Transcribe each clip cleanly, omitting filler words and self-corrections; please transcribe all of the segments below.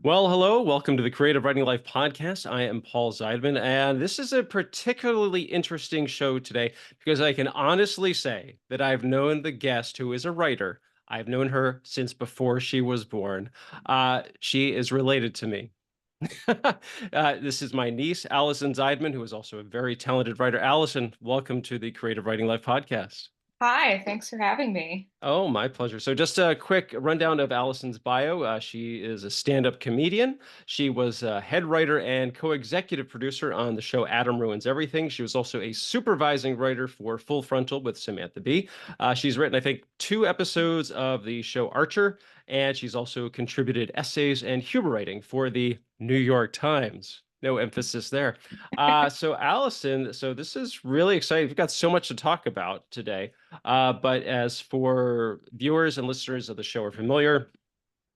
Well, hello. Welcome to the Creative Writing Life podcast. I am Paul Zeidman, and this is a particularly interesting show today because I can honestly say that I've known the guest who is a writer. I've known her since before she was born. She is related to me. This is my niece, Alison Zeidman, who is also a very talented writer. Allison, welcome to the Creative Writing Life podcast. Hi, thanks for having me. Oh, my pleasure. So, just a quick rundown of Allison's bio. She is a stand up comedian. She was a head writer and co executive producer on the show Adam Ruins Everything. She was also a supervising writer for Full Frontal with Samantha Bee. She's written, I think, 2 episodes of the show Archer, and she's also contributed essays and humor writing for the New York Times. No emphasis there. So, Allison, so this is really exciting. We've got so much to talk about today. But as for viewers and listeners of the show are familiar,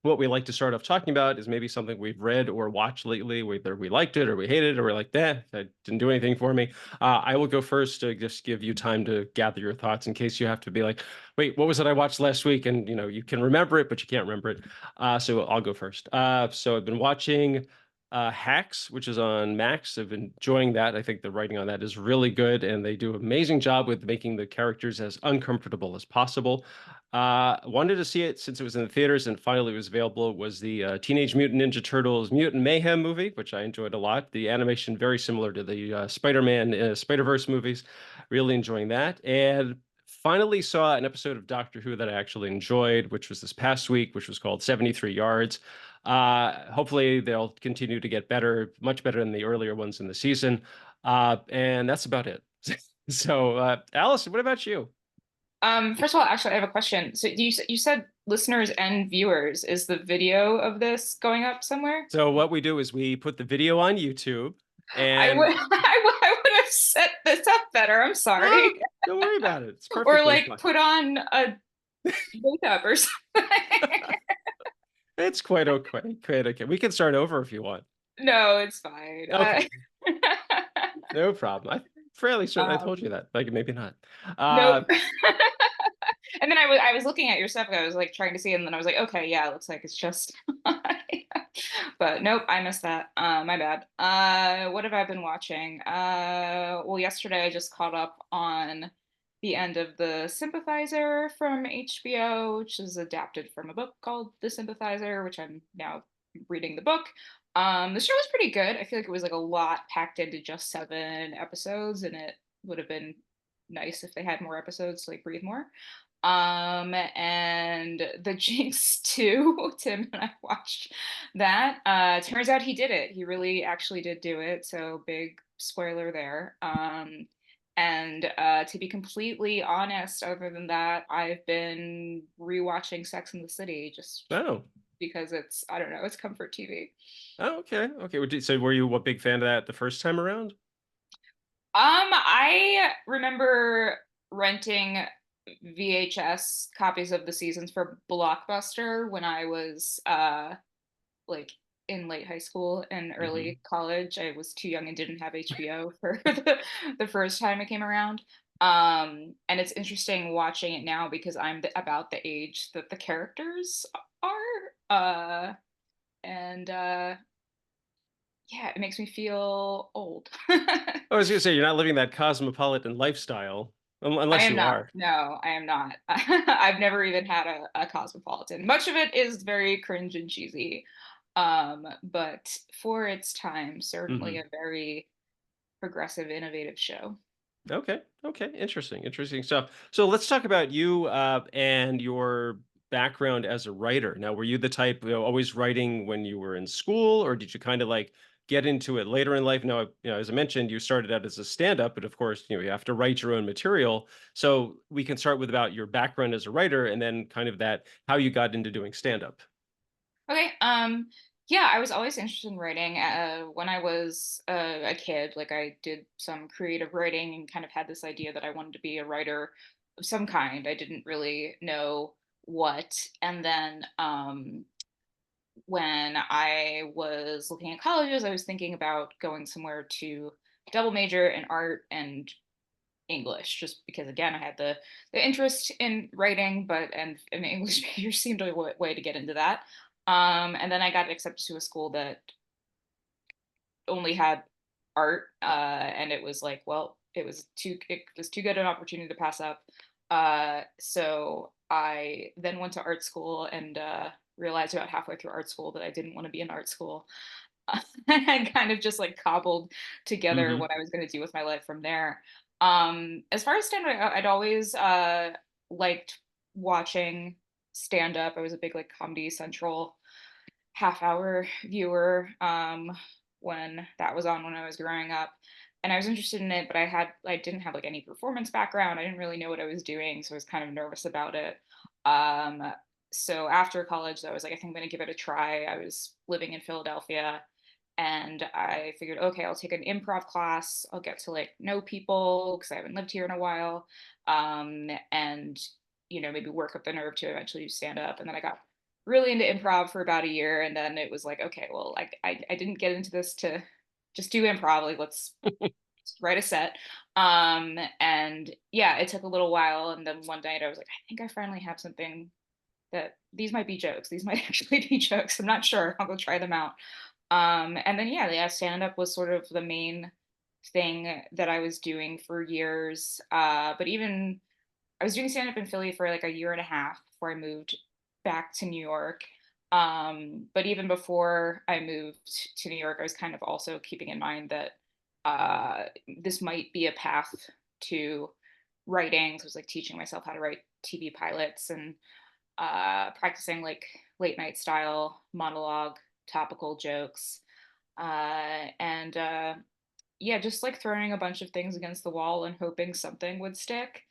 what we like to start off talking about is maybe something we've read or watched lately, whether we liked it or we hated it or we're like, that didn't do anything for me. I will go first to just give you time to gather your thoughts in case you have to be like, wait, what was it I watched last week? And you can remember it, but you can't remember it. So I'll go first. So I've been watching Hacks, which is on Max. I've been enjoying that. I think the writing on that is really good, and they do an amazing job with making the characters as uncomfortable as possible. Wanted to see it since it was in the theaters and finally was available. Was the Teenage Mutant Ninja Turtles Mutant Mayhem movie, which I enjoyed a lot. The animation very similar to the Spider-Man Spider-Verse movies. Really enjoying that. And finally saw an episode of Doctor Who that I actually enjoyed, which was this past week, which was called 73 Yards. Hopefully they'll continue to get better, much better than the earlier ones in the season. And that's about it. So, Allison, what about you? First of all, actually, I have a question. So you said listeners and viewers. Is the video of this going up somewhere? So what we do is we put the video on YouTube I would and I would have set this up better. I'm ah, sorry. don't worry about it. It's Or perfectly like fine. put on a makeup or something. It's quite okay. Quite okay. We can start over if you want. No, it's fine. Okay, no problem. I'm fairly certain I told you Um, that, like maybe not. nope. Uh, And then I was looking at your stuff and I was like trying to see it, and then I was like, okay, yeah, it looks like it's just but nope, I missed that. My bad. What have I been watching? Well, yesterday I just caught up on the end of The Sympathizer from HBO, which is adapted from a book called The Sympathizer, which I'm now reading the book. The show was pretty good. I feel like it was like a lot packed into just 7 episodes, and it would have been nice if they had more episodes to like breathe more. And the Jinx 2, Tim and I watched that. Turns out he did it. He really actually did do it. So big spoiler there. And to be completely honest, other than that, I've been rewatching Sex and the City just oh, because it's, I don't know, it's comfort TV. oh, okay, okay. So were you a big fan of that the first time around? I remember renting VHS copies of the seasons for Blockbuster when I was like in late high school and Hmm. early college. I was too young and didn't have HBO for the first time it came around. And it's interesting watching it now because I'm about the age that the characters are. And Yeah, it makes me feel old. I was gonna say you're not living that cosmopolitan lifestyle, I unless am you not. are. No, I am not. I've never even had a cosmopolitan. Much of it is very cringe and cheesy. But for its time, certainly Hmm. a very progressive, innovative show. Okay. Okay. Interesting. Interesting stuff. So let's talk about you and your background as a writer. Now, were you the type always writing when you were in school, or did you kind of like get into it later in life? Now, as I mentioned, you started out as a stand-up, but of course, you have to write your own material. So we can start with about your background as a writer, and then kind of that how you got into doing stand-up. Okay. Yeah, I was always interested in writing. When I was a kid, like I did some creative writing and kind of had this idea that I wanted to be a writer of some kind. I didn't really know what. And then when I was looking at colleges, I was thinking about going somewhere to double major in art and English, just because again I had the interest in writing, but and an English major seemed a way to get into that. And then I got accepted to a school that only had art, and it was like, well, it was too good an opportunity to pass up. So I then went to art school and realized about halfway through art school that I didn't want to be in art school. And kind of just like cobbled together Mhm. what I was going to do with my life from there. As far as stand up, I'd always liked watching stand up. I was a big like Comedy Central half-hour viewer when that was on when I was growing up. And I was interested in it, but I didn't have like any performance background. I didn't really know what I was doing, so I was kind of nervous about it. Um, so after college, I was like, I think I'm gonna give it a try. I was living in Philadelphia, and I figured, okay, I'll take an improv class. I'll get to like know people because I haven't lived here in a while, and maybe work up the nerve to eventually do stand up. And then I got really into improv for about a year, and then it was like, okay, well, I didn't get into this to just do improv. Like, let's write a set. And yeah, it took a little while, and then one night I was like, I think I finally have something that these might be jokes. These might actually be jokes. I'm not sure. I'll go try them out. And then yeah, stand up was sort of the main thing that I was doing for years. But even I was doing stand up in Philly for like a year and a half before I moved back to New York. But even before I moved to New York, I was kind of also keeping in mind that this might be a path to writing. So I was like teaching myself how to write TV pilots and practicing like late night style monologue, topical jokes. And Yeah, just like throwing a bunch of things against the wall and hoping something would stick.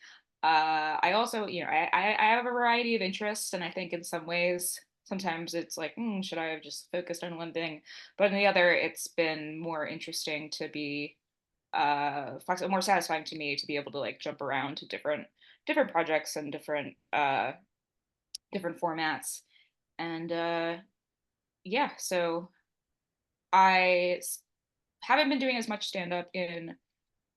I also, I have a variety of interests, and I think in some ways, sometimes it's like, should I have just focused on one thing? But in the other, it's been more interesting to be flexible, more satisfying to me to be able to like jump around to different projects and different formats. And yeah, so I haven't been doing as much stand up in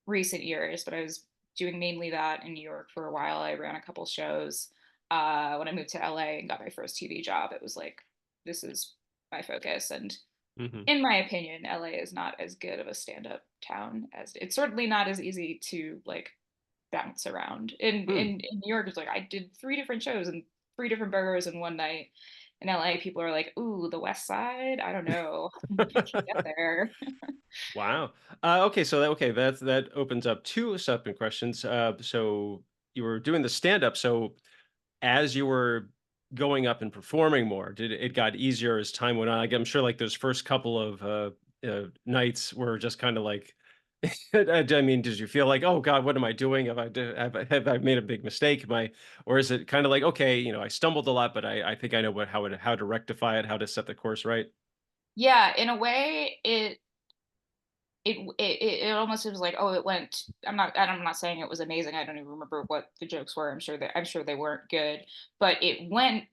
recent years, but I was doing mainly that in New York for a while. I ran a couple shows. When I moved to LA and got my first TV job, it was like, this is my focus. And Mhm. in my opinion, LA is not as good of a stand up town as it's certainly not as easy to like bounce around. Hmm. In New York, it's like I did three different shows and three different boroughs in one night. In LA, people are like, "Ooh, the West Side. I don't know. I can get there." Wow. Okay, so that opens up 2 subsequent questions. So you were doing the stand-up, so as you were going up and performing more, did it got easier as time went on? Like, I'm sure, like, those first couple of, nights were just kinda like I mean, did you feel like, "Oh god, what am I doing? Have I made a big mistake? Am I" or is it kinda like, "Okay, I stumbled a lot, but I think I know how to rectify it, how to set the course right?" Yeah, in a way, it almost was like, oh, it went. I'm not saying it was amazing. I don't even remember what the jokes were. I'm sure they weren't good, but it went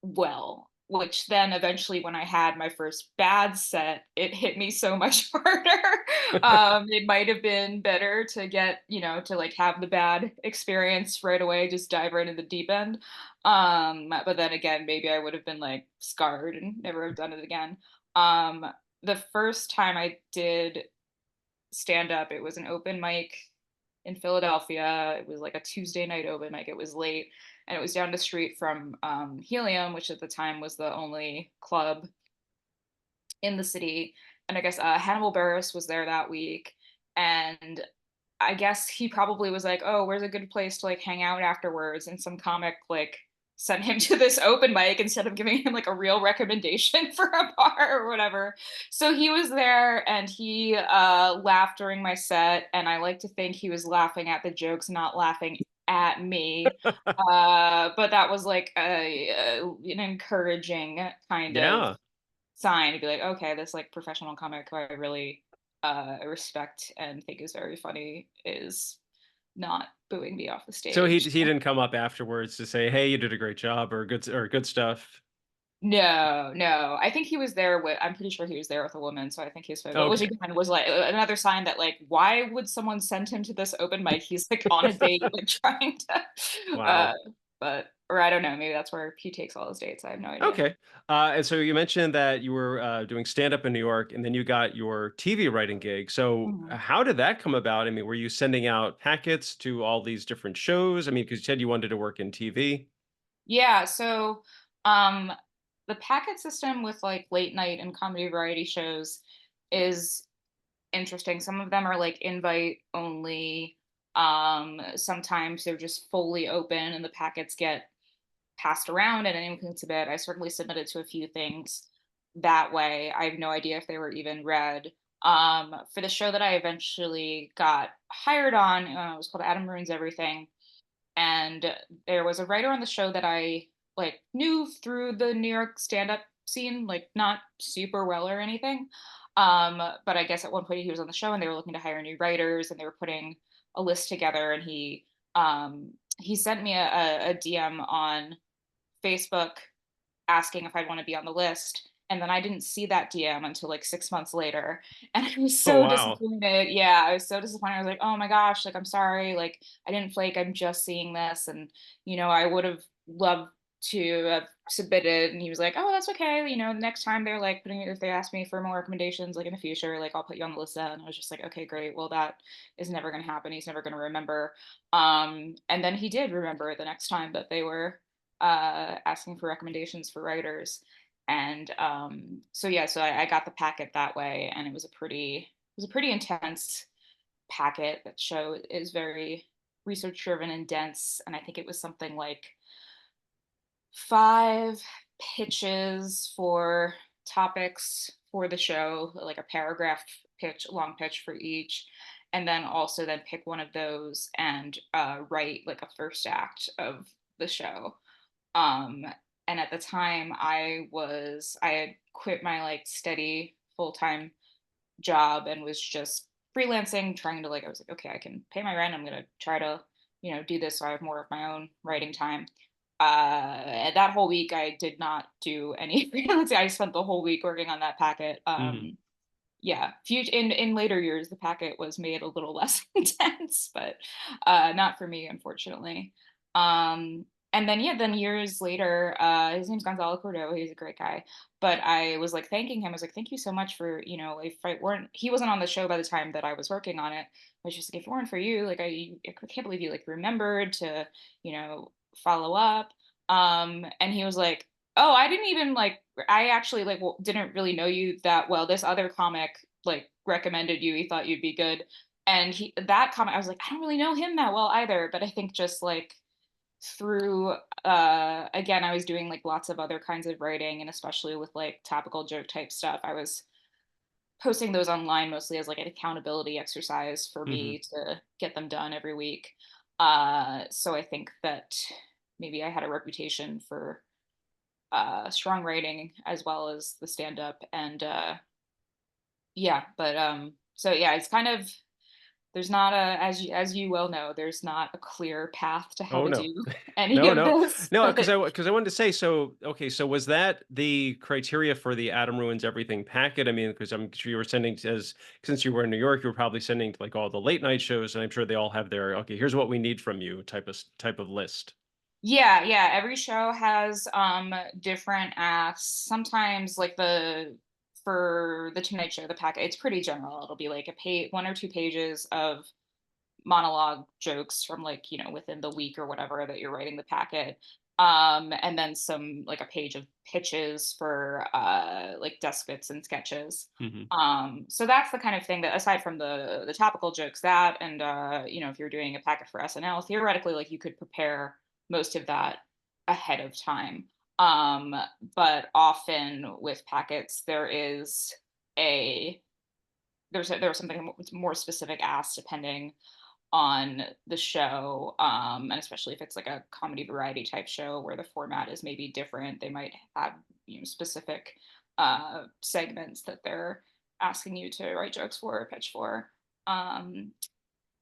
well, which then eventually when I had my first bad set, it hit me so much harder. It might have been better to get, to like have the bad experience right away, just dive right in the deep end. But then again, maybe I would have been like scarred and never have done it again. Um, the first time I did stand up, it was an open mic in Philadelphia. It was like a Tuesday night open mic. It was late, and it was down the street from Helium, which at the time was the only club in the city. And I guess Hannibal Buress was there that week, and I guess he probably was like, "Oh, where's a good place to like hang out afterwards?" And some comic like sent him to this open mic instead of giving him like a real recommendation for a bar or whatever. So he was there and he laughed during my set, and I like to think he was laughing at the jokes, not laughing at me. But that was like an encouraging kind of Yeah. sign to be like, okay, this like professional comic who I really respect and think is very funny is not booing me off the So stage. he didn't come up afterwards to say, "Hey, you did a great job," or good stuff? No, no. I think he was there with, I'm pretty sure he was there with a woman. So I think his photo, which Okay. again was like another sign that, like, why would someone send him to this open mic? He's like on a date, like trying to, uh, Wow. but or I don't know, maybe that's where he takes all his dates. I have no idea. Okay. And so you mentioned that you were doing stand up in New York and then you got your TV writing gig. So Mhm. how did that come about? I mean, were you sending out packets to all these different shows? I mean, because you said you wanted to work in TV. Yeah, so um the packet system with like late night and comedy variety shows is interesting. Some of them are like invite only. Sometimes they're just fully open and the packets get passed around and anyone can submit. I certainly submitted to a few things that way. I have no idea if they were even read. For the show that I eventually got hired on, it was called Adam Ruins Everything, and there was a writer on the show that I like knew through the New York stand-up scene, like not super well or anything. But I guess at one point he was on the show and they were looking to hire new writers and they were putting a list together and he sent me a DM on Facebook asking if I'd want to be on the list. And then I didn't see that DM until like 6 months later. And I was Oh, so wow. disappointed. Yeah, I was so disappointed. I was like, oh my gosh, like, I'm sorry. Like, I didn't flake. I'm just seeing this. And, I would have loved to have submitted. And he was like, oh, that's okay. Next time they're like if they ask me for more recommendations, like in the future, like I'll put you on the list. And I was just like, okay, great. Well, that is never going to happen. He's never going to remember. And then he did remember the next time that they were asking for recommendations for writers. And so yeah, so I got the packet that way, and it was a pretty intense packet. That show is very research driven and dense, and I think it was something like 5 pitches for topics for the show, like a paragraph pitch, long pitch for each, and then also then pick one of those and write like a first act of the show. um, and at the time I had quit my like steady full-time job and was just freelancing, trying to like, I was like, okay, I can pay my rent. I'm gonna try to, do this so I have more of my own writing time. And that whole week I did not do any freelancing. I spent the whole week working on that packet. Mhm. Yeah, in later years the packet was made a little less intense, but not for me, unfortunately. And then yeah, then years later, his name's Gonzalo Cordova. He's a great guy, but I was like thanking him. I was like, thank you so much for, if I weren't, he wasn't on the show by the time that I was working on it. I was just like, if it weren't for you, like I can't believe you like remembered to, follow up. And he was like, oh, I didn't even like, I actually like didn't really know you that well. This other comic like recommended you. He thought you'd be good. And that comic, I was like, I don't really know him that well either. But I think just like through again, I was doing like lots of other kinds of writing, and especially with like topical joke type stuff. I was posting those online mostly as like an accountability exercise for Mhm. me to get them done every week. So I think that maybe I had a reputation for strong writing as well as the stand up. And yeah, but so yeah, it's kind of, there's not a, as you well know, there's not a clear path to how Oh, to no. do any No, of no. this, No, but because I wanted to say, so, okay, so was that the criteria for the Adam Ruins Everything packet? I mean, because 'cause I'm sure you were sending as since you were in New York, you were probably sending to, like, all the late night shows, and I'm sure they all have their, "Okay, here's what we need from you," type of list. yeah, yeah, every show has different asks. Sometimes like the for the Tonight Show, the packet, it's pretty general. It'll be like a page, 1 or 2 pages of monologue jokes from like, within the week or whatever that you're writing the packet. And then some like a page of pitches for like desk bits and sketches. Mhm. So that's the kind of thing that, aside from the topical jokes, that and if you're doing a packet for SNL, theoretically like you could prepare most of that ahead of time. Um, but often with packets a there's something more specific asked depending on the show, and especially if it's like a comedy variety type show where the format is maybe different. They might have specific segments that they're asking you to write jokes for or pitch for. um,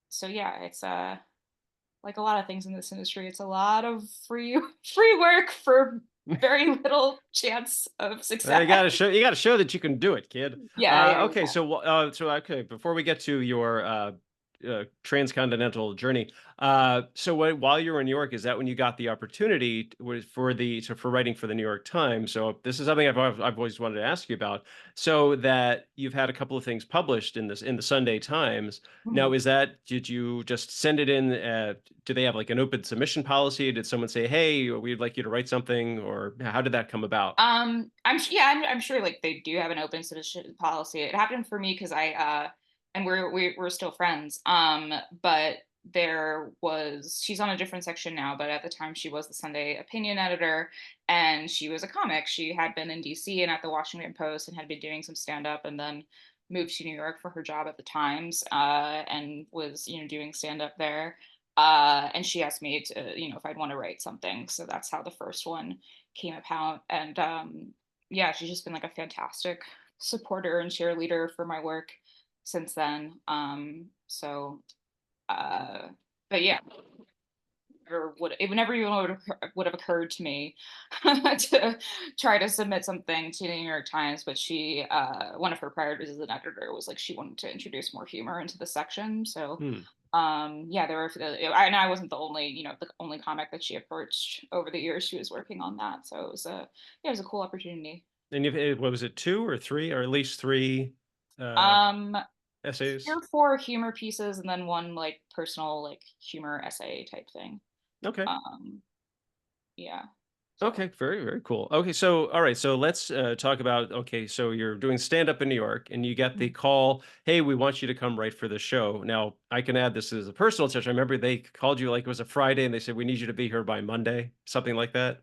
so yeah, it's like a lot of things in this industry, it's a lot of free free work for very little chance of Well, success. you gotta show that you can do it, kid. Yeah, yeah, Okay, yeah. so, okay, before we get to your, transcontinental journey. So while you were in New York, is that when you got the opportunity was for writing for the New York Times? So this is something I've always wanted to ask you about. So that you've had a couple of things published in the Sunday Times. Now, Mhm. is that did you just send it in? Do they have like an open submission policy? Did someone say, "Hey, we'd like you to write something," or how did that come about? Yeah, I'm sure like they do have an open submission policy. It happened for me because and we're still friends. But she's on a different section now, but at the time she was the Sunday opinion editor, and she was a comic. She had been in DC and at the Washington Post and had been doing some stand up, and then moved to New York for her job at the Times, and was doing stand up there. And she asked me to if I'd want to write something, so that's how the first one came about. And yeah, she's just been like a fantastic supporter and cheerleader for my work since then. Uh, but yeah, it would never even would have occurred to me to try to submit something to the New York Times. But she, one of her priorities as an editor was like she wanted to introduce more humor into the section. So Hmm. yeah, there were, and I wasn't the only comic that she approached over the years. She was working on that, so it was a cool opportunity. And what was it, 2 or 3, or at least 3 uh, Um, essays? 4 humor pieces, and then one like personal like humor essay type thing. Okay. Um, yeah. So Okay, very, very cool. Okay, so all right, so let's talk about okay, so you're doing stand up in New York and you get the mhm. call, "Hey, we want you to come write for the show." Now, I can add this as a personal touch. I remember they called you like it was a Friday and they said, "We need you to be here by Monday," something like that.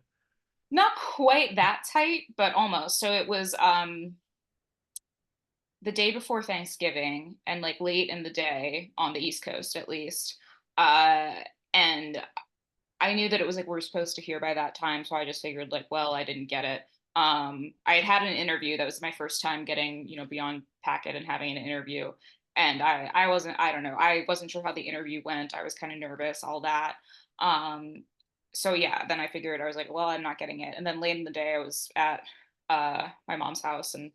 Not quite that tight, but almost. So it was the day before Thanksgiving and like late in the day on the East Coast at least. And I knew that it was like we are supposed to hear by that time, so I just figured like, well, I didn't get it. I had an interview. That was my first time getting, beyond packet and having an interview. And I don't know, I wasn't sure how the interview went. I was kind of nervous, all that. Um, so yeah, then I figured I was like, well, I'm not getting it. And then late in the day, I was at my mom's house and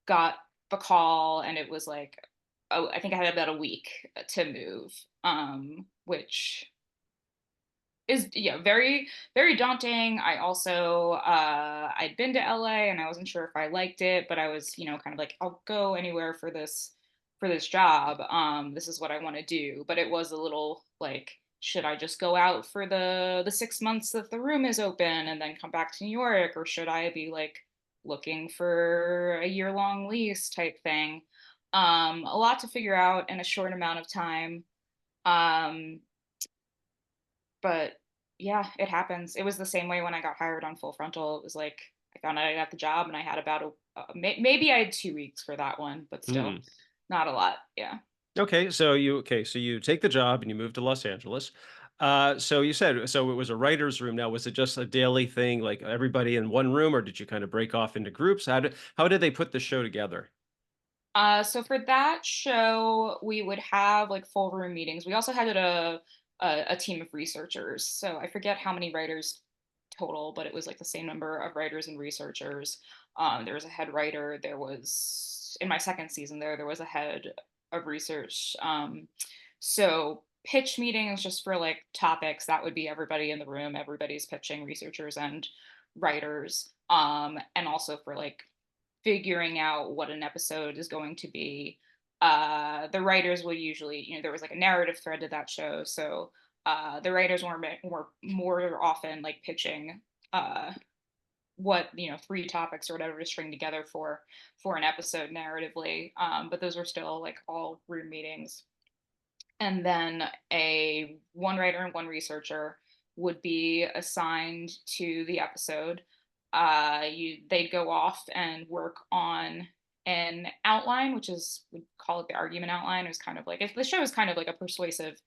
got the call, and it was like, oh, I think I had about a week to move, which is yeah very very daunting. I also I'd been to LA and I wasn't sure if I liked it, but I was kind of like, I'll go anywhere for this job. This is what I want to do. But it was a little like, should I just go out for the 6 months that the room is open and then come back to New York, or should I be like looking for a year-long lease type thing? A lot to figure out in a short amount of time. um but yeah, it happens. It was the same way when I got hired on Full Frontal. It was like I found out I got the job and I had about maybe I had 2 weeks for that one, but still Hmm. not a lot. Yeah. So you take the job and you move to Los Angeles. So you said so it was a writer's room. Now, was it just a daily thing, like everybody in one room, or did you kind of break off into groups? How did they put the show together? So for that show, we would have like full room meetings. We also had a team of researchers. So I forget how many writers total, but it was like the same number of writers and researchers. There was a head writer. There was in my second season there was a head of research. So pitch meetings just for like topics that would be everybody in the room. Everybody's pitching, researchers and writers. And also for like figuring out what an episode is going to be. The writers would usually, there was like a narrative thread to that show, so the writers were more often like pitching what 3 topics or whatever to string together for an episode narratively. But those were still like all room meetings, and then a one writer and one researcher would be assigned to the episode. They'd go off and work on an outline, which is we call it the argument outline. It was kind of like, if the show is kind of like a persuasive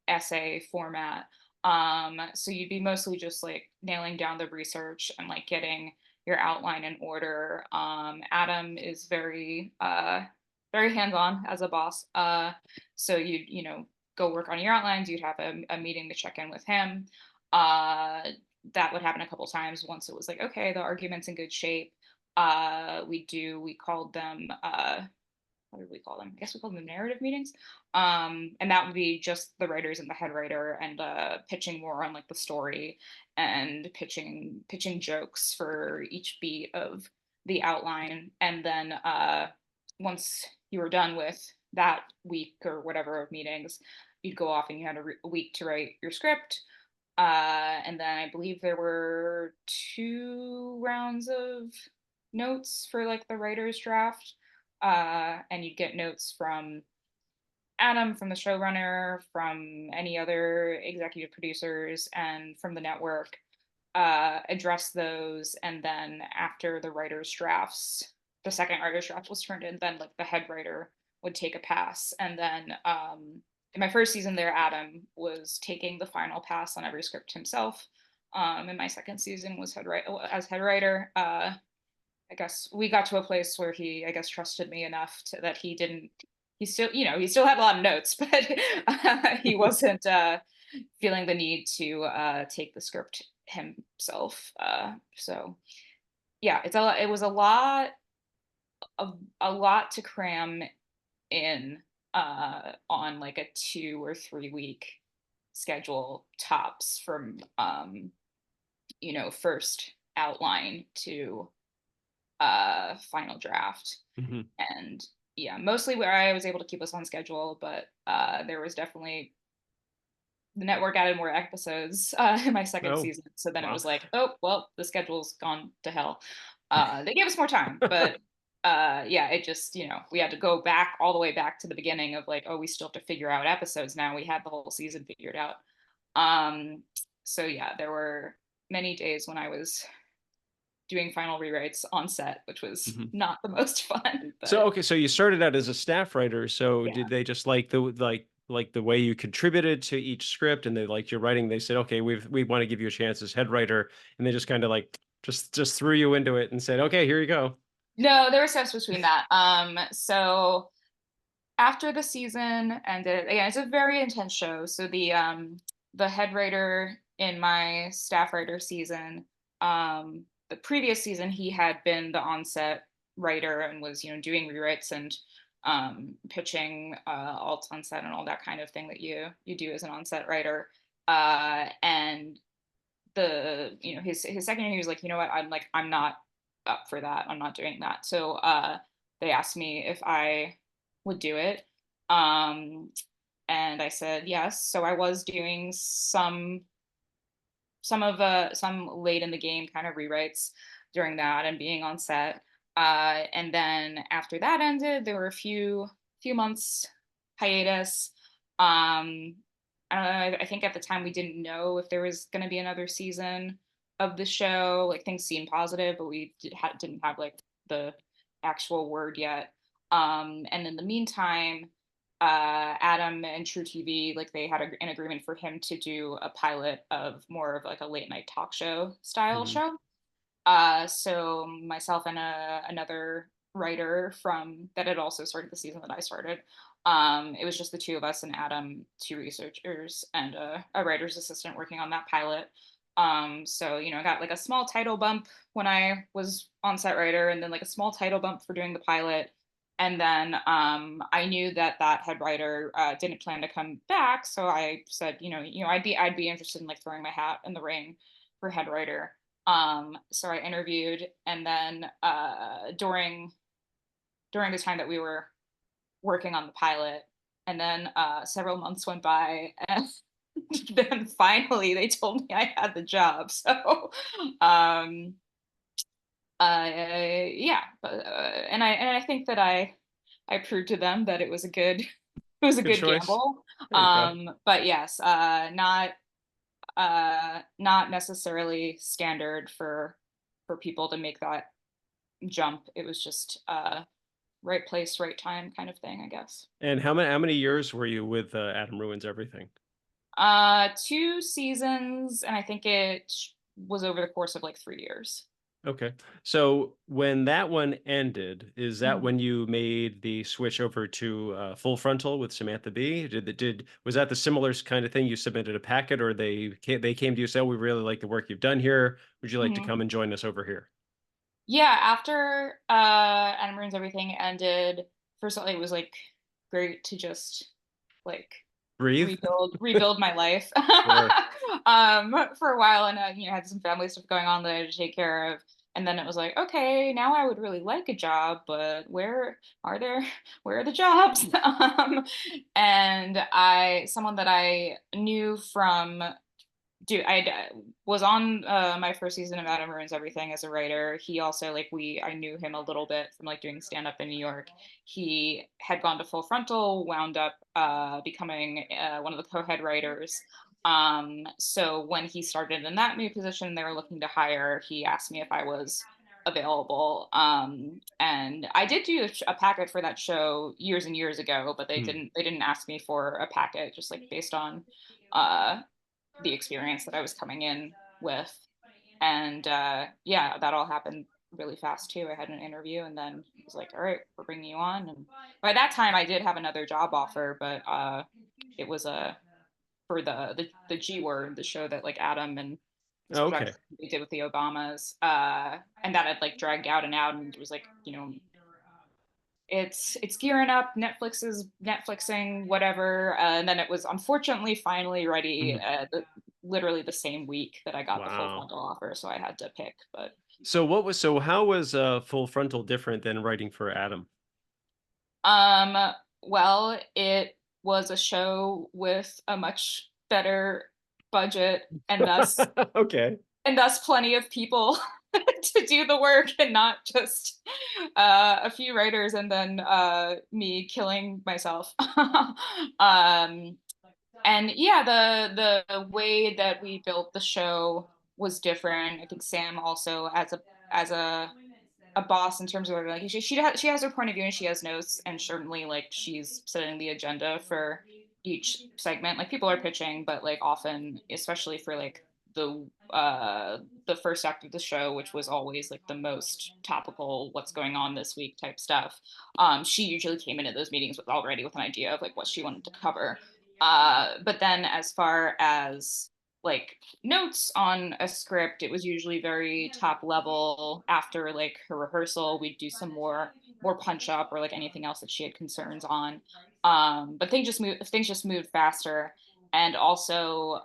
essay format. So you'd be mostly just like nailing down the research and like getting your outline in order. Adam is very hands on as a boss. So you'd go work on your outlines. You'd have a meeting to check in with him. Uh, that would happen a couple times. Once it was like, okay, the argument's in good shape. We called them what did we call them? I guess we call them narrative meetings. And that would be just the writers and the head writer, and pitching more on like the story, and pitching jokes for each beat of the outline. And then once you were done with that week or whatever of meetings, you'd go off and you had a week to write your script. And then I believe there were 2 rounds of notes for like the writer's draft. And you'd get notes from Adam, from the showrunner, from any other executive producers, and from the network. Address those, and then after the second writer's draft was turned in, then like the head writer would take a pass, and then in my first season there, Adam was taking the final pass on every script himself. In my second season was as head writer. I guess we got to a place where he, I guess, trusted me enough that he didn't. He still, he still had a lot of notes, but he wasn't feeling the need to take the script himself. So yeah, it was a lot to cram in on like a 2 or 3 week schedule tops, from first outline to final draft. Mhm. And yeah, mostly where I was able to keep us on schedule, but there was definitely, the network added more episodes in my second Oh, season. So then it wow. was like, oh, well, the schedule's gone to hell. They gave us more time, but yeah, it just, we had to go back all the way back to the beginning of like, oh, we still have to figure out episodes now. We had the whole season figured out. Um, so yeah, there were many days when I was doing final rewrites on set, which was Mhm. not the most fun, So but okay, so you started out as a staff writer. So yeah. did they just like the way you contributed to each script, and they liked your writing? They said, okay, we want to give you a chance as head writer, and they just kind of like just threw you into it and said, okay, here you go. No, there were steps between that. So after the season ended, yeah, it's a very intense show. So the head writer in my staff writer season, the previous season he had been the onset writer and was, doing rewrites and pitching alt on set and all that kind of thing that you do as an onset writer. And his second year he was like, you know what, I'm not up for that. I'm not doing that. So they asked me if I would do it. Um, and I said yes. So I was doing some late in the game kind of rewrites during that and being on set. And then after that ended, there were a few months hiatus. Um, I think at the time we didn't know if there was going to be another season of the show. Like things seemed positive, but we didn't have like the actual word yet. And in the meantime, Adam and True TV, like they had an agreement for him to do a pilot of more of like a late night talk show style Mhm. show. So myself and another writer from that had also started the season that I started. It was just the two of us and Adam, 2 researchers, and a writer's assistant working on that pilot. So I got like a small title bump when I was on set writer, and then like a small title bump for doing the pilot. And then I knew that head writer didn't plan to come back, so I said, I'd be interested in like throwing my hat in the ring for head writer. So I interviewed, and then during the time that we were working on the pilot, and then several months went by, and then finally they told me I had the job. So um, yeah, and I think that I proved to them that it was a good Good choice. gamble. There you go. But yes, not necessarily standard for people to make that jump. It was just right place, right time kind of thing, I guess. And how many years were you with Adam Ruins Everything? 2 seasons, and I think it was over the course of like 3 years. Okay. So when that one ended, is that Mhm. when you made the switch over to Full Frontal with Samantha Bee? Was that the similar kind of thing? You submitted a packet, or they came to you and said, "Oh, we really like the work you've done here. Would you like to Mhm. come and join us over here?" Yeah, after Adam Ruins Everything ended, first of all, it was like great to just like Breathe. rebuild my life Sure. for a while, and had some family stuff going on that I had to take care of. And then it was like, okay, now I would really like a job, but where are there where are the jobs? And someone that I knew from was on my first season of Adam Ruins Everything as a writer. He also I knew him a little bit from like doing stand up in New York. He had gone to Full Frontal, wound up becoming one of the co-head writers. So when he started in that new position, they were looking to hire. He asked me if I was available, and I did do a packet for that show years and years ago, but Mhm. they didn't ask me for a packet just like based on uh the experience that I was coming in with. And yeah, that all happened really fast too. I had an interview, and then he was like, all right, we're bringing you on. And by that time I did have another job offer, but it was for the G Word, the show that like Adam and this Oh, okay. production they did with the Obamas. And that had like dragged out and out, and it was like, it's gearing up. Netflix is Netflixing, whatever. And then it was unfortunately finally ready, Mhm. literally the same week that I got the Full Wow. Frontal offer. So I had to pick. But So how was Full Frontal different than writing for Adam? um, well, it was a show with a much better budget, Okay. and thus plenty of people to do the work, and not just a few writers and then me killing myself. um, and yeah, the way that we built the show was different. I think Sam also as a boss in terms of like she has her point of view and she has notes, and certainly like she's setting the agenda for each segment. Like people are pitching, but like often, especially for like the first act of the show, which was always like the most topical, what's going on this week type stuff, she usually came into those meetings with already with an idea of like what she wanted to cover. But then as far as like notes on a script, it was usually very top level. After like her rehearsal, we'd do some more punch up or like anything else that she had concerns on. But things just moved faster. And also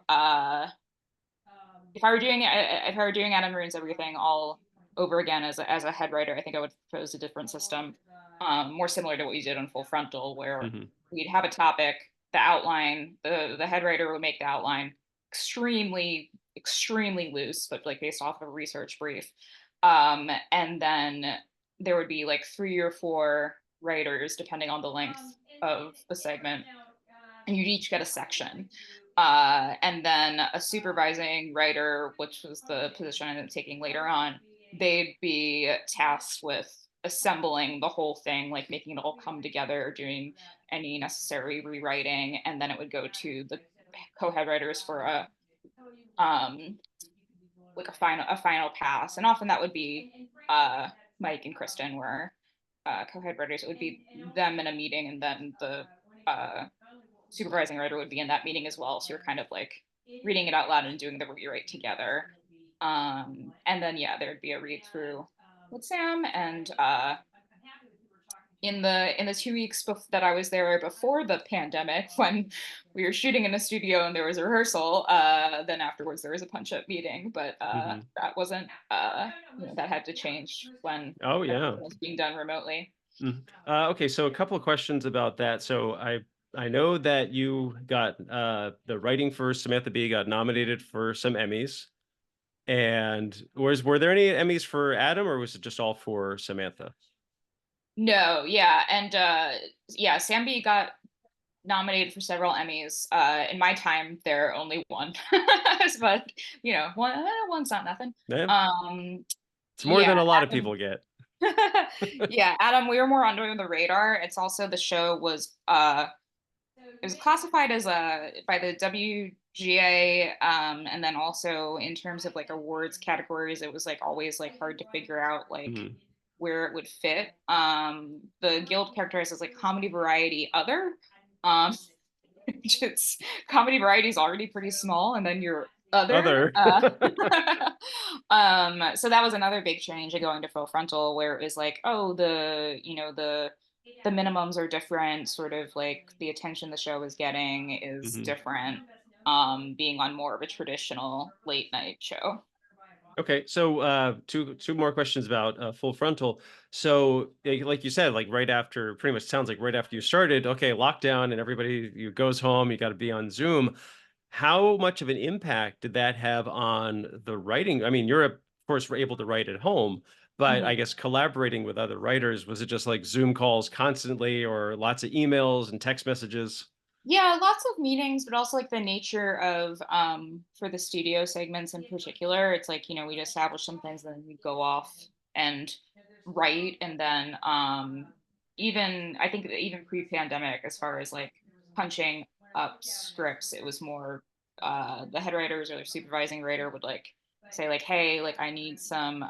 if I were doing Adam Ruins Everything all over again as a head writer, I think I would propose a different system, more similar to what you did on Full Frontal, where Mhm. we'd have a topic, the outline, the head writer would make the outline extremely loose, but like based off of a research brief, and then there would be like 3 or 4 writers depending on the length of the segment, and you'd each get a section. And then a supervising writer, which was the position I ended up taking later on, they'd be tasked with assembling the whole thing, like making it all come together, doing any necessary rewriting, and then it would go to the co-head writers for um, a final pass. And often that would be Mike and Kristen, were co-head writers. It would be them in a meeting, and then the uh, supervising writer would be in that meeting as well. So you're kind of like reading it out loud and doing the rewrite together. And then yeah, there'd be a read through with Sam. And in the 2 weeks that I was there before the pandemic, when we were shooting in a studio and there was a rehearsal, then afterwards there was a punch up meeting. But Mhm. that wasn't that had to change when Oh yeah. everything was being done remotely. Mhm. Okay, so a couple of questions about that. So I know that you got the writing for Samantha Bee got nominated for some Emmys. And were there any Emmys for Adam, or was it just all for Samantha? No, yeah, and yeah, Sambi got nominated for several Emmys. In my time, there only one, but one's not nothing. Yeah, Um, it's more yeah, than a lot of Adam. people get. Yeah, Adam. We were more under the radar. It's also the show was it was classified as a by the WGA, and then also in terms of like awards categories, it was like always like hard to figure out like Mhm. where it would fit. The guild characterized as like comedy variety other, which is comedy variety is already pretty small, and then your other. Other. So that was another big change of going to full frontal, where it was like, oh, the the minimums are different, sort of like the attention the show is getting is Mhm. different, being on more of a traditional late night show. Okay, so two more questions about Full Frontal. So, like you said, like right after, pretty much sounds like right after you started, okay, lockdown, and everybody you goes home. You got to be on Zoom. How much of an impact did that have on the writing? I mean, you're of course were able to write at home, but I Mhm. guess collaborating with other writers, was it just like Zoom calls constantly, or lots of emails and text messages? Yeah, lots of meetings, but also like the nature of for the studio segments in particular, it's like, we establish some things, then we go off and write. And then even I think that even pre-pandemic, as far as like punching up scripts, it was more the head writers or the supervising writer would like say like, hey, like I need some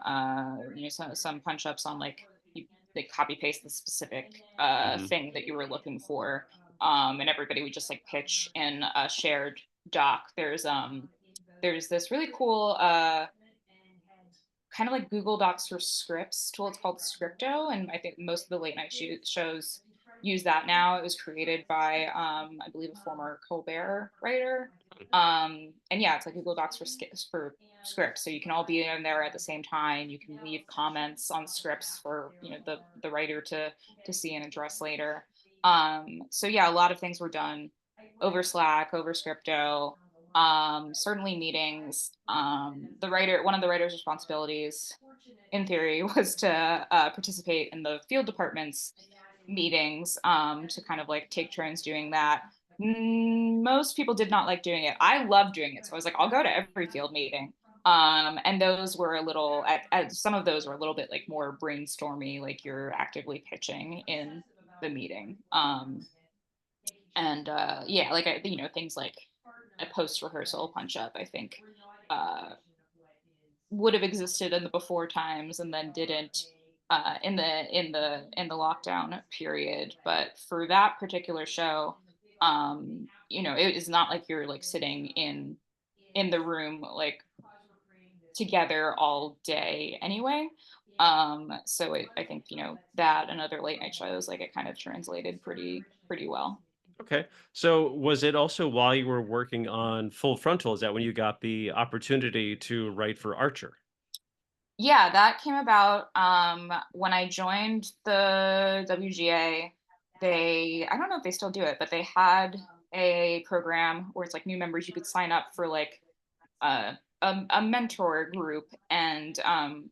some punch ups on like you they copy paste the specific Hmm. thing that you were looking for, and everybody would just like pitch in a shared doc. There's this really cool kind of like Google Docs for scripts tool. It's called Scripto, and I think most of the late night shows use that now. It was created by I believe a former Colbert writer. And yeah, it's like Google Docs for scripts, so you can all be in there at the same time. You can leave comments on scripts for the writer to see and address later. So yeah, a lot of things were done over Slack, over Scripto. Certainly meetings. One of the writer's responsibilities in theory was to participate in the field department's meetings, to kind of like take turns doing that. Most people did not like doing it. I loved doing it, so I was like, I'll go to every field meeting. And those were a little some of those were a little bit like more brainstormy, like you're actively pitching in the meeting. And yeah, like things like a post rehearsal punch up, I think uh would have existed in the before times and then didn't in the lockdown period. But for that particular show, it is not like you're like sitting in the room like together all day anyway. So I think that and other late night shows, like it kind of translated pretty well. Okay, so was it also while you were working on Full Frontal? Is that when you got the opportunity to write for Archer? Yeah, that came about when I joined the WGA. I don't know if they still do it, but they had a program where it's like new members, you could sign up for like a mentor group. And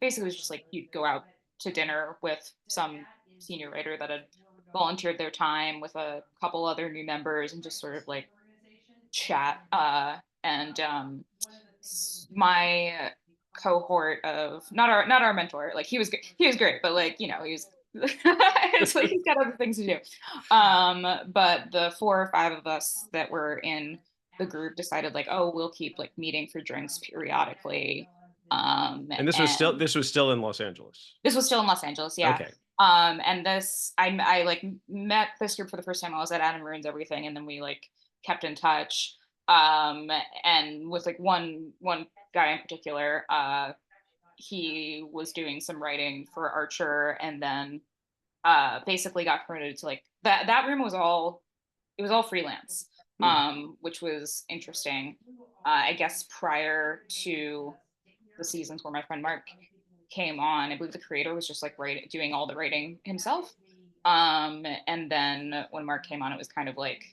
basically it was just like you'd go out to dinner with some senior writer that had volunteered their time with a couple other new members and just sort of like chat. And My cohort of not our mentor, like he was great, but like he was it's like he's got other things to do. But the four or five of us that were in the group decided like, oh, we'll keep like meeting for drinks periodically. And And this was still in Los Angeles. this was still in Los Angeles, yeah. Okay. And I like met this group for the first time. I was at Adam Ruins Everything, and then we like kept in touch. And with like one guy in particular, he was doing some writing for Archer, and then basically got promoted to like that room was all it was all freelance, Hmm. which was interesting. I guess prior to the seasons where my friend Mark came on, I believe the creator was just like doing all the writing himself. And then when Mark came on, it was kind of like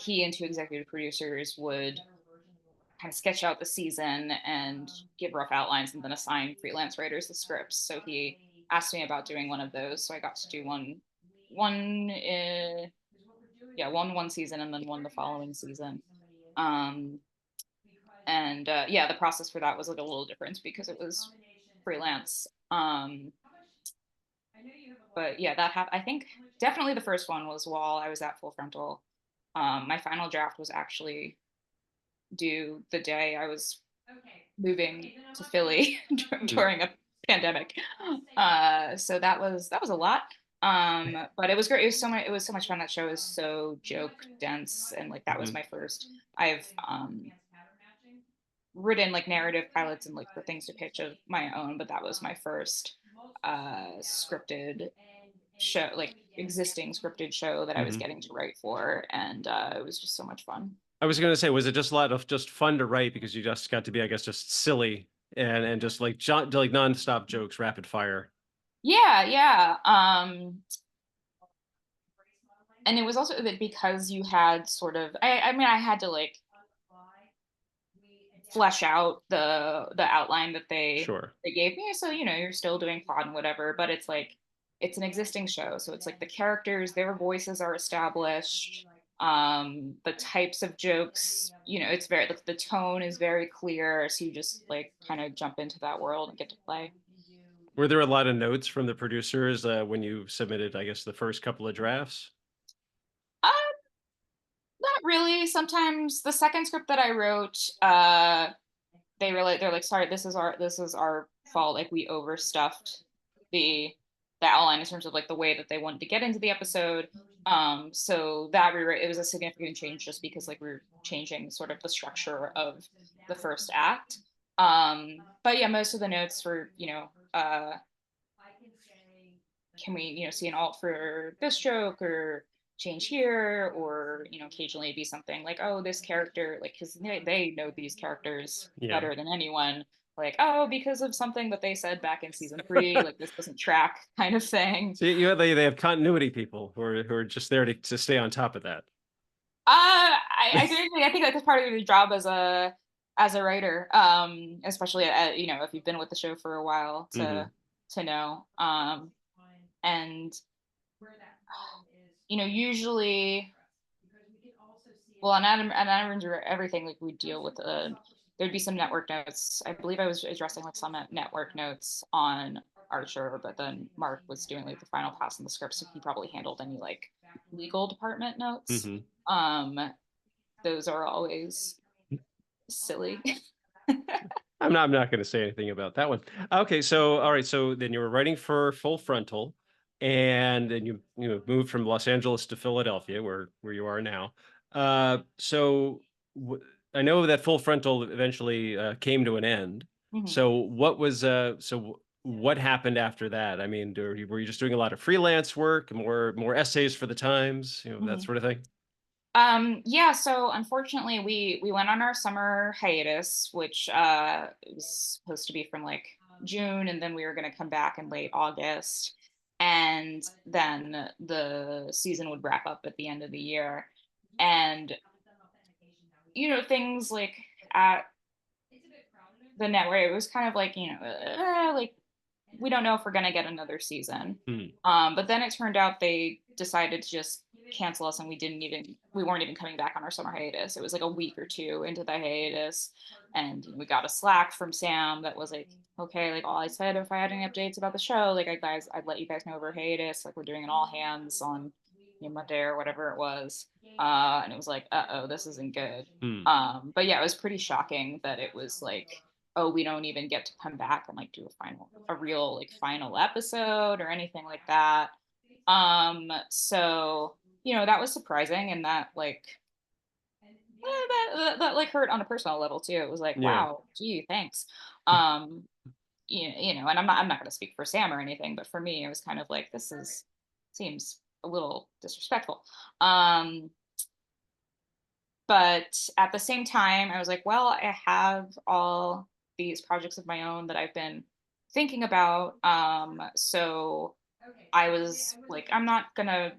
he and two executive producers would kind of sketch out the season and give rough outlines and then assign freelance writers the scripts. So he asked me about doing one of those. So I got to do one, yeah, one season and then one the following season. Um, and yeah, the process for that was like a little different because it was freelance. But yeah, I think definitely the first one was while I was at Full Frontal. My final draft was actually due the day I was moving to Philly Hmm. during a pandemic. So that was a lot. But it was great. It was so much fun. That show is so joke dense, and like that was Hmm. my first. I've written like narrative pilots and like for things to pitch of my own, but that was my first scripted show, like existing scripted show that I was Mhm. getting to write for, and it was just so much fun. I was gonna say, was it just a lot of just fun to write because you just got to be, I guess, just silly and just like like nonstop jokes, rapid fire? Yeah, yeah. And it was also that because you had sort of, I mean, I had to like flesh out the outline that Sure. they gave me. So, you know, you're still doing plot and whatever, but it's like it's an existing show. So it's like the characters, their voices are established. The types of jokes, you know, it's very the tone is very clear. So you just like kind of jump into that world and get to play. Were there a lot of notes from the producers when you submitted, I guess, the first couple of drafts? Uh, Not really. Sometimes the second script that I wrote, they're like, sorry, this is our fault. Like we overstuffed the the outline in terms of like the way that they wanted to get into the episode. So that rewrite, it was a significant change just because like we are changing sort of the structure of the first act. But yeah, most of the notes were, you know, can we, you know, see an alt for this joke or change here, or you know, occasionally it'd be something like, oh, this character, like because they know these characters Yeah. better than anyone, like, oh, because of something that they said back in season 3, like this doesn't track kind of thing. So you have they have continuity people who are just there to stay on top of that. I certainly, I think that's part of your job as a writer, especially you know, if you've been with the show for a while Hmm. to know, and you know, usually, well, on Adam everything, like we deal with there'd be some network notes. I believe I was addressing like some network notes on Archer, but then Mark was doing like the final pass on the script, so he probably handled any like legal department notes. Hmm. Um, those are always silly. I'm not going to say anything about that one. Okay, so all right, so then you were writing for Full Frontal, and then you moved from Los Angeles to Philadelphia, where you are now. So I know that Full Frontal eventually came to an end. Mhm. So what happened after that? I mean, were you just doing a lot of freelance work, more essays for the Times, that Mhm. sort of thing? Yeah, so unfortunately we went on our summer hiatus, which was supposed to be from like June, and then we were going to come back in late August, and then the season would wrap up at the end of the year. And you know, things like at the network, it was kind of like, you know, like we don't know if we're going to get another season. Hmm. But then it turned out they decided to just cancel us, and we weren't even coming back on our summer hiatus. It was like a week or two into the hiatus, and we got a Slack from Sam that was like, okay, like all I said, if I had any updates about the show, like I'd let you guys know over hiatus. Like we're doing an all hands on, you know, Monday or whatever it was. And it was like, oh, this isn't good. Hmm. But yeah, it was pretty shocking that it was like, oh, we don't even get to come back and like do a real like final episode or anything like that. So you know, that was surprising, and that like that like hurt on a personal level too. It was like, Yeah. wow, gee, thanks. Um, you know, and I'm not going to speak for Sam or anything, but for me, it was kind of like this is seems a little disrespectful. Um, but at the same time, I was like, well, I have all these projects of my own that I've been thinking about. So I was like, I'm not gonna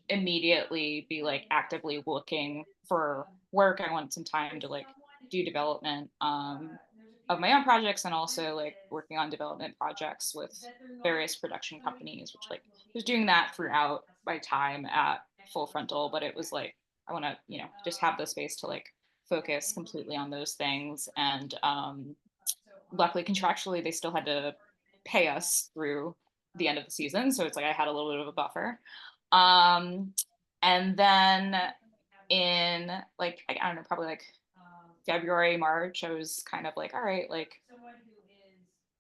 immediately be like actively looking for work. I want some time to like do development of my own projects, and also like working on development projects with various production companies, which like was doing that throughout my time at Full Frontal. But it was like I want to, you know, just have the space to like focus completely on those things. And luckily, contractually, they still had to pay us through the end of the season, so it's like I had a little bit of a buffer. Um, and then in like I don't know, probably like February, March, I was kind of like, all right, like,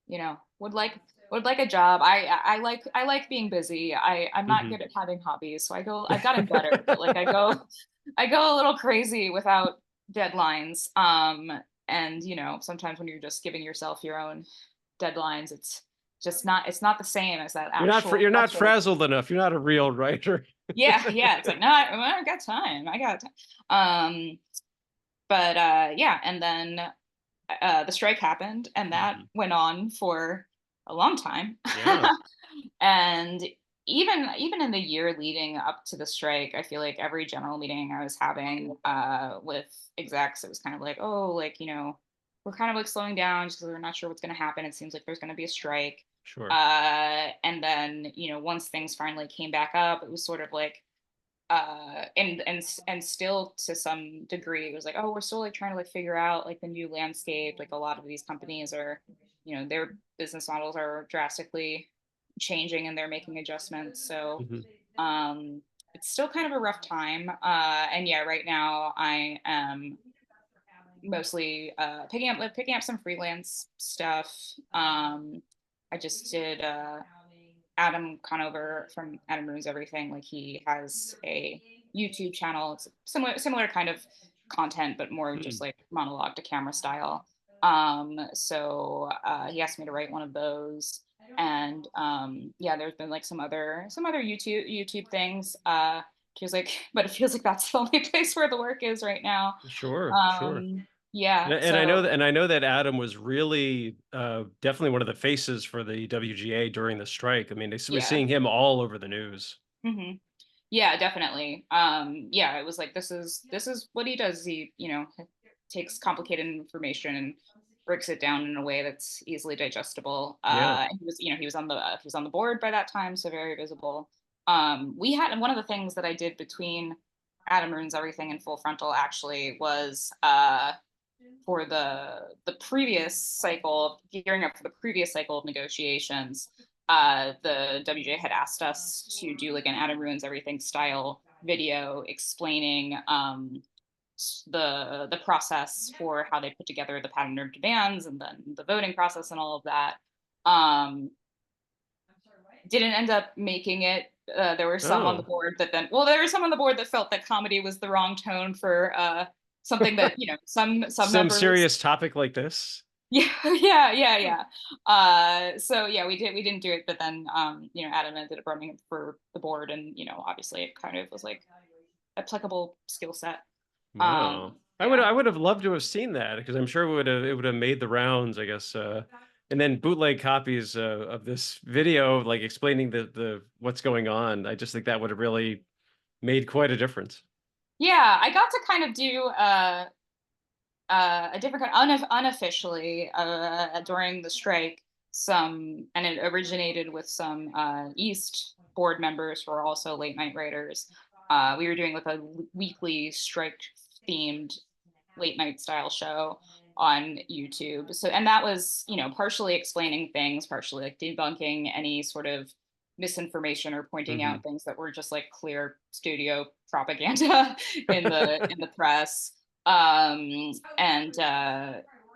you know, would like a job. I like being busy. I'm not Hmm. good at having hobbies, so I've gotten better, but like I go a little crazy without deadlines. And you know, sometimes when you're just giving yourself your own deadlines, it's just not, it's not the same as that You're actual not pressure. frazzled enough. You're not a real writer. Yeah, yeah. It's like, no, I got time. I got time. But yeah, and then the strike happened, and that Mhm. went on for a long time. Yeah. And even in the year leading up to the strike, I feel like every general meeting I was having with execs, it was kind of like, oh, like, we're kind of like slowing down just because we're not sure what's going to happen. It seems like there's going to be a strike. Sure. And then, once things finally came back up, it was sort of like, and still to some degree it was like, oh, we're still like trying to like figure out like the new landscape. Like a lot of these companies are, their business models are drastically changing and they're making adjustments. So Mhm. um it's still kind of a rough time. And yeah, right now I am mostly picking up some freelance stuff. I just did Adam Conover from Adam Ruins Everything. Like he has a YouTube channel. It's similar kind of content, but more just Mhm. like monologue to camera style. So he asked me to write one of those. And yeah, there's been like some other YouTube things. Feels like, but it feels like that's the only place where the work is right now. Sure, sure. Yeah. And So I know that Adam was really, definitely one of the faces for the WGA during the strike. I mean, we're yeah. seeing him all over the news. hmm Yeah, definitely. Yeah, it was like this is what he does. He, takes complicated information and breaks it down in a way that's easily digestible. Yeah. And he was on the board by that time, so very visible. We had, and one of the things that I did between Adam Ruins Everything and Full Frontal actually was for the previous cycle, gearing up for the previous cycle of negotiations, the WJ had asked us to do like an Adam Ruins Everything style video explaining the process for how they put together the pattern of demands and then the voting process and all of that. Um, didn't end up making it. There were some on the Oh. board that then, well, there were some on the board that felt that comedy was the wrong tone for something that some Some members. serious topic like this? Yeah, yeah, yeah, yeah. So yeah, we didn't do it, but then Adam ended up running it for the board, and obviously it kind of was like applicable skill set. Wow. Yeah. I would have loved to have seen that because I'm sure it would have made the rounds, I guess, and then bootleg copies, of this video, like, explaining the what's going on. I just think that would have really made quite a difference. Yeah, I got to kind of do a different kind, unofficially during the strike. And it originated with some East board members who are also late night writers. We were doing like a weekly strike themed late night style show on YouTube. So, and that was, partially explaining things, partially like debunking any sort of misinformation or pointing Mhm. out things that were just like clear studio propaganda in the press. And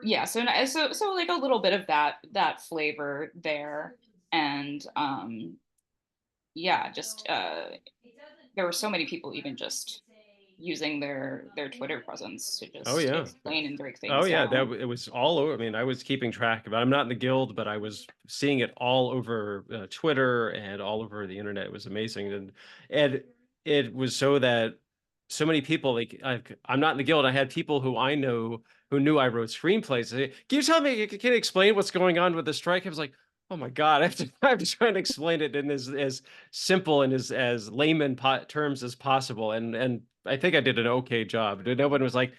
yeah, so like a little bit of that flavor there. And yeah, just there were so many people even just using their Twitter presence to Oh, just yeah. explain and break Oh things yeah, down. it was all over. I mean, I was keeping track of it. I'm not in the guild, but I was seeing it all over, Twitter and all over the internet. It was amazing, and it was so that so many people like I'm not in the guild. I had people who I know who knew I wrote screenplays. Say, can you tell me? Can you explain what's going on with the strike? I was like, oh my god, I have to try and explain it in as simple and as layman terms as possible. And I think I did an okay job. No one was like,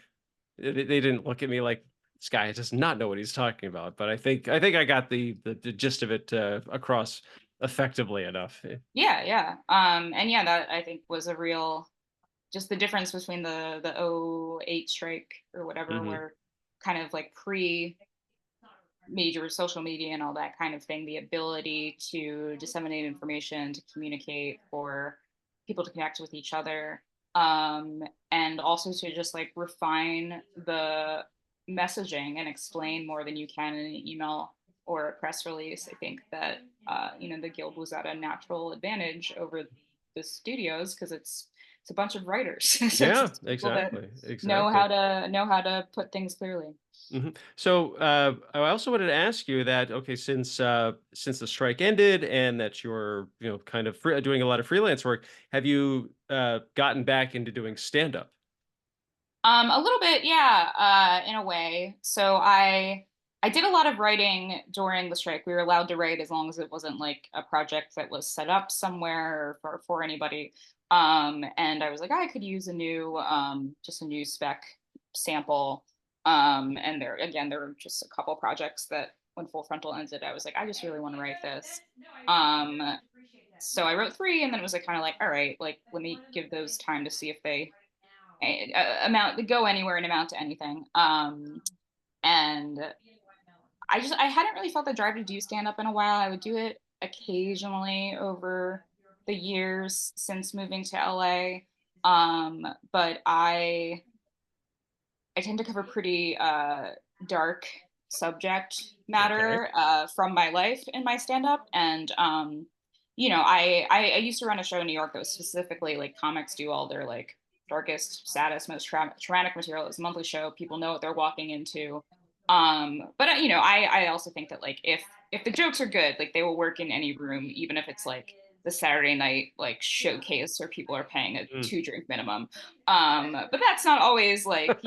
they didn't look at me like, "This guy does not know what he's talking about," but I think I got the gist of it, across effectively enough. Yeah, yeah. And yeah, that I think was a real, just the difference between the '08 strike or whatever, Mhm, where kind of like pre major social media and all that kind of thing, the ability to disseminate information, to communicate, for people to connect with each other, and also to just like refine the messaging and explain more than you can in an email or a press release. I think that the guild was at a natural advantage over the studios because it's it's a bunch of writers. So it's Yeah, just people that exactly, exactly. know how to put things clearly. So I also wanted to ask you that okay, since the strike ended and that you're kind of doing a lot of freelance work, have you gotten back into doing stand up? A little bit, yeah, in a way. So I did a lot of writing during the strike. We were allowed to write as long as it wasn't like a project that was set up somewhere for anybody. And I was like, I could use a new just a new spec sample. And there were just a couple projects that when Full Frontal ended, I was like, I just really want to write this. Um, so I wrote three, and then it was like kind of like, all right, like let me give those time to see if they amount go anywhere and amount to anything. And I hadn't really felt the drive to do stand up in a while. I would do it occasionally over the years since moving to LA. But I tend to cover pretty dark subject Okay. matter from my life in my stand up. And, I used to run a show in New York that was specifically like comics do all their like darkest, saddest, most traumatic material. It's a monthly show. People know what they're walking into. But I also think that like if the jokes are good, like they will work in any room, even if it's like the Saturday night like showcase where people are paying a Mm. 2 drink minimum. But that's not always like,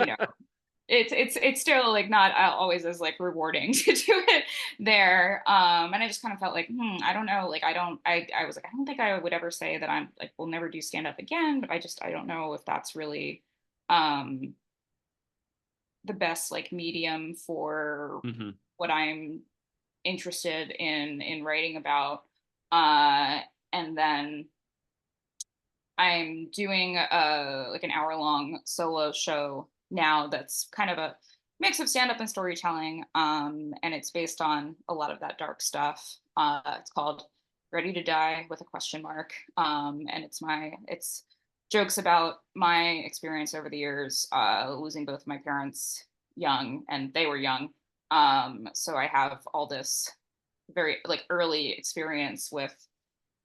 it's still like not always as like rewarding to do it there. And I just kind of felt like, I don't know, like I was like, I don't think I would ever say that I'm like we'll never do stand up again, but I don't know if that's really um the best like medium for Hmm. what I'm interested in writing about. Uh and then I'm doing a like an hour long solo show now that's kind of a mix of stand up and storytelling. And it's based on a lot of that dark stuff. It's called Ready to Die with a question mark. And it's jokes about my experience over the years, losing both my parents young, and they were young. So I have all this very like early experience with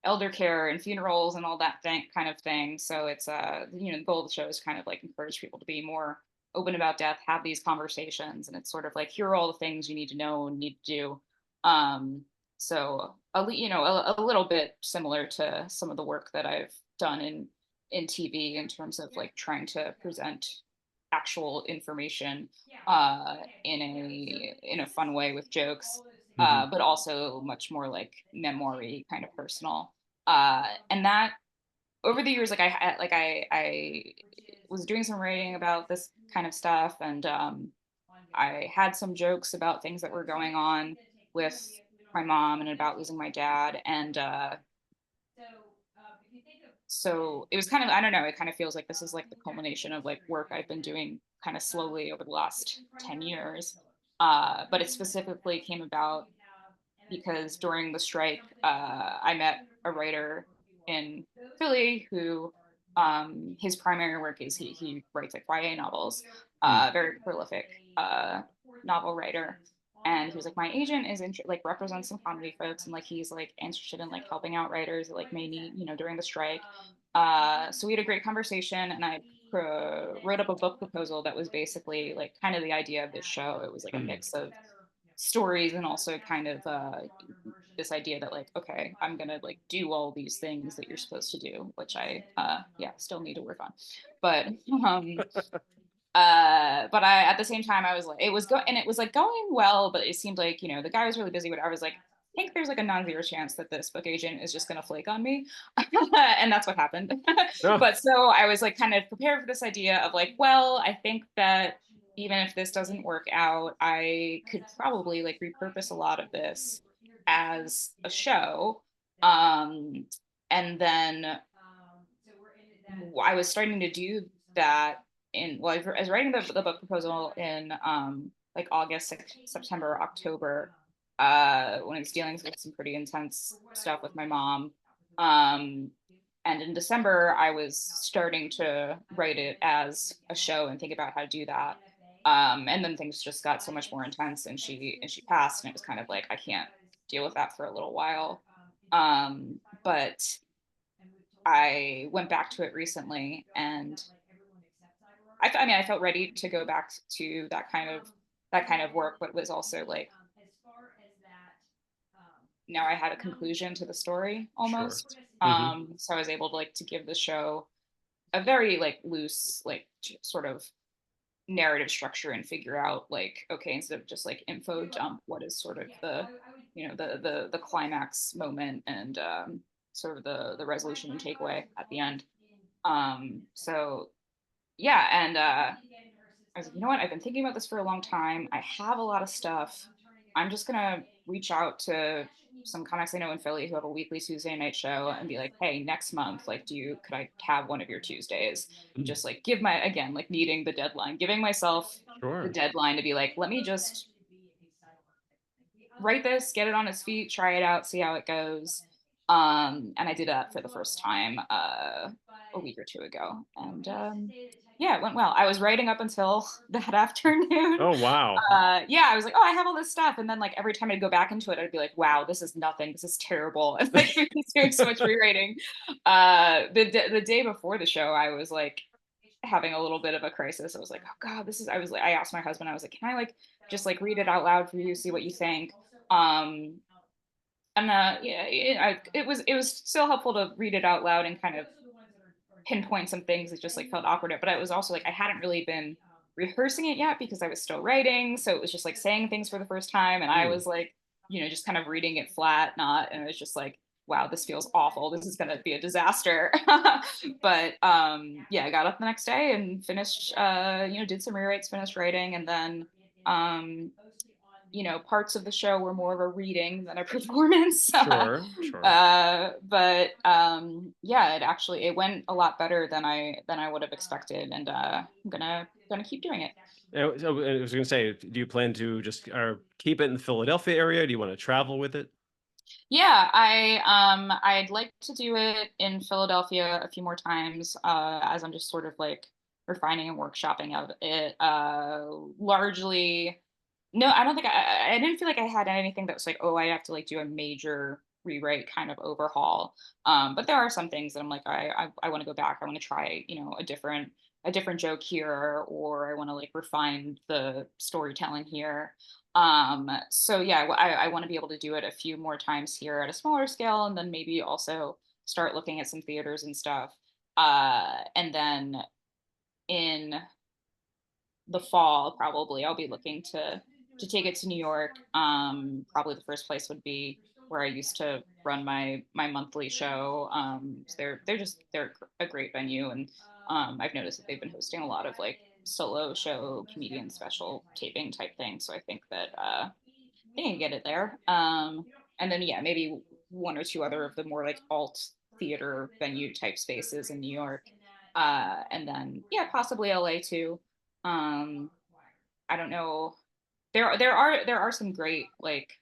elder care and funerals and all that kind of thing. So it's the goal of the show is kind of like encourage people to be more open about death, have these conversations, and it's sort of like here are all the things you need to know and need to do. So a little bit similar to some of the work that I've done in TV in terms of like trying to present actual information in a fun way with jokes, Hmm. but also much more like memory kind of personal. And that over the years, I was doing some writing about this kind of stuff, and I had some jokes about things that were going on with my mom and about losing my dad, and so it was kind of I don't know. It kind of feels like this is like the culmination of like work I've been doing kind of slowly over the last 10 years. But it specifically came about because during the strike, I met a writer in Philly who his primary work is he writes like YA novels, very prolific novel writer. And he was like, my agent is like represents some comedy folks, and like he's like interested in like helping out writers that like may need during the strike. So we had a great conversation, and I wrote up a book proposal that was basically like kind of the idea of this show. It was like a Hmm. mix of stories and also kind of this idea that like okay I'm gonna like do all these things that you're supposed to do, which I yeah still need to work on, but um but I at the same time I was like it was like going well, but it seemed like the guy was really busy, but I was like I think there's like a non-zero chance that this book agent is just going to flake on me. And that's what happened. Oh. But so I was like kind of prepared for this idea of like well I think that even if this doesn't work out I could probably like repurpose a lot of this as a show. um and then I was starting to do that I was writing the book proposal in like August, September, October, when I was dealing with some pretty intense stuff with my mom. Um, and in December, I was starting to write it as a show and think about how to do that. And then things just got so much more intense, and she passed, and it was kind of like I can't deal with that for a little while. But I went back to it recently, and I mean, I felt ready to go back to that kind of work, but was also like, now I had a conclusion to the story Sure. almost. Hmm. So I was able to like to give the show a very like loose, like sort of narrative structure and figure out like, okay, instead of just like info dump, what is sort of the, the climax moment, and sort of the resolution and takeaway at the end. So yeah, and I was like, you know what? I've been thinking about this for a long time. I have a lot of stuff. I'm just gonna reach out to some comics I know in Philly who have a weekly Tuesday night show and be like, hey, next month, like, could I have one of your Tuesdays? And just like give my, again, like needing the deadline, giving myself the Sure. deadline to be like, let me just write this, get it on its feet, try it out, see how it goes. And I did that for the first time a week or two ago, and yeah, it went well. I was writing up until that afternoon. Oh, wow. Yeah, I was like, oh, I have all this stuff, and then like every time I'd go back into it, I'd be like, wow, this is nothing. This is terrible, and like I was doing so much rewriting. The day before the show, I was like having a little bit of a crisis. I was like, oh god, this is. I was like, I asked my husband, I was like, can I like just like read it out loud for you, see what you think? Um, and yeah, it was still helpful to read it out loud and kind of pinpoint some things that just like felt awkward. But it was also like I hadn't really been rehearsing it yet because I was still writing, so it was just like saying things for the first time, and I Hmm. was like, just kind of reading it flat, not, and it was just like, wow, this feels awful. This is gonna be a disaster. But yeah, I got up the next day and finished, did some rewrites, finished writing, and then um parts of the show were more of a reading than a performance. Sure. Sure. But yeah, it went a lot better than I would have expected, and I'm gonna keep doing it. So I was going to say, do you plan to just keep it in the Philadelphia area? Do you want to travel with it? Yeah, I'd like to do it in Philadelphia a few more times, as I'm just sort of like refining and workshopping of it. Largely, no, I don't think I didn't feel like I had anything that was like, oh, I have to like do a major rewrite kind of overhaul. But there are some things that I'm like, I want to go back. I want to try, a different joke here, or I want to like refine the storytelling here. So yeah, I want to be able to do it a few more times here at a smaller scale, and then maybe also start looking at some theaters and stuff. And then in the fall, probably I'll be looking to take it to New York. Probably the first place would be where I used to run my monthly show. So they're a great venue, and I've noticed that they've been hosting a lot of like solo show comedian special taping type things. So I think that they can get it there. And then yeah, maybe one or two other of the more like alt theater venue type spaces in New York. And then yeah, possibly LA too. Um, I don't know. There are some great like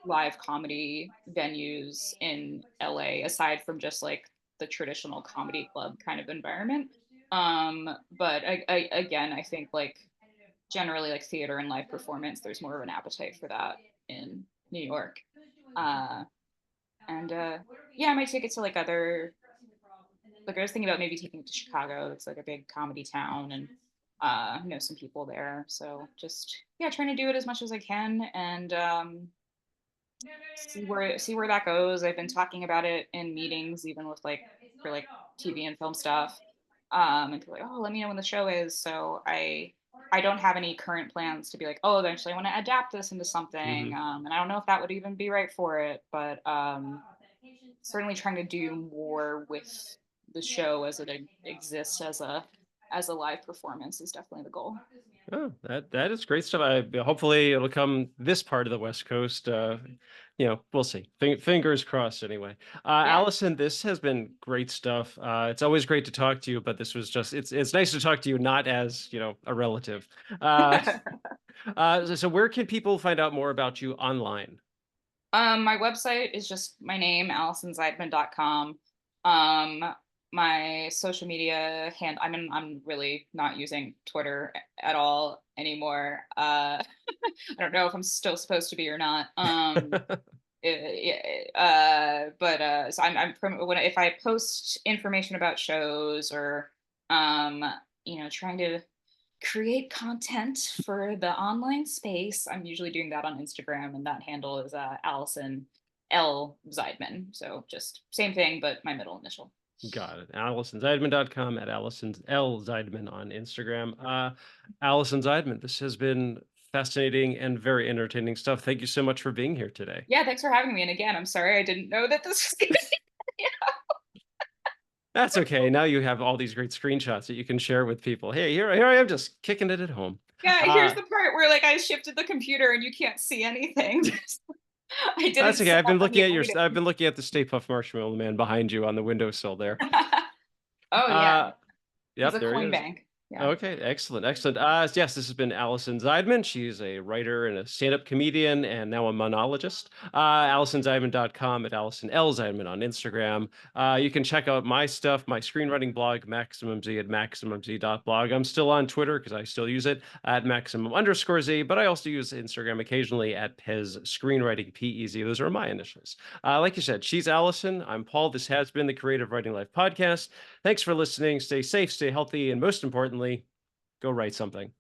live comedy venues in LA aside from just like the traditional comedy club kind of environment. But again, I think like generally like theater and live performance, there's more of an appetite for that in New York. Uh, and yeah, I might take it to like other, like I was thinking about maybe taking it to Chicago. It's like a big comedy town, and know some people there. So just yeah, trying to do it as much as I can, and see where that goes. I've been talking about it in meetings, even with like for like TV and film stuff. And people are like, oh, let me know when the show is. So I don't have any current plans to be like, oh, eventually I want to adapt this into something. Hmm. And I don't know if that would even be right for it, but certainly trying to do more with the show as it exists as a live performance is definitely the goal. Oh, that is great stuff. Hopefully it'll come this part of the West Coast. We'll see. Fingers crossed. Anyway, Yeah. Allison, this has been great stuff. It's always great to talk to you, but this was just it's nice to talk to you, not as a relative. Uh, so where can people find out more about you online? My website is just my name, AlisonZeidman.com. Um, my social media I'm really not using Twitter at all anymore. I don't know if I'm still supposed to be or not. So when if I post information about shows or um trying to create content for the online space, I'm usually doing that on Instagram, and that handle is Alison L Zeidman. So just same thing, but my middle initial. Got it. AlisonZeidman.com, at Alison L Zeidman on Instagram. Alison Zeidman, this has been fascinating and very entertaining stuff. Thank you so much for being here today. Yeah, thanks for having me. And again, I'm sorry I didn't know that this was going to be. That's okay. Now you have all these great screenshots that you can share with people. Hey, here I am just kicking it at home. Yeah, here's Uh, the part where like I shifted the computer and you can't see anything. I that's didn't okay. set up any I've items. been looking at the Stay Puft Marshmallow Man behind you on the windowsill there. Oh yeah, Uh, he's yep, a there he coin is. bank. Yeah. Okay, excellent, excellent. Yes, this has been Alison Zeidman. She's a writer and a stand-up comedian and now a monologist. AlisonZeidman.com, at Alison L. Zeidman on Instagram. You can check out my stuff, my screenwriting blog, MaximumZ, at MaximumZ.blog. I'm still on Twitter because I still use it at Maximum_Z, but I also use Instagram occasionally at Pez Screenwriting, PEZ. Those are my initials. Like you said, she's Alison. I'm Paul. This has been the Creative Writing Life podcast. Thanks for listening. Stay safe, stay healthy, and most importantly, go write something.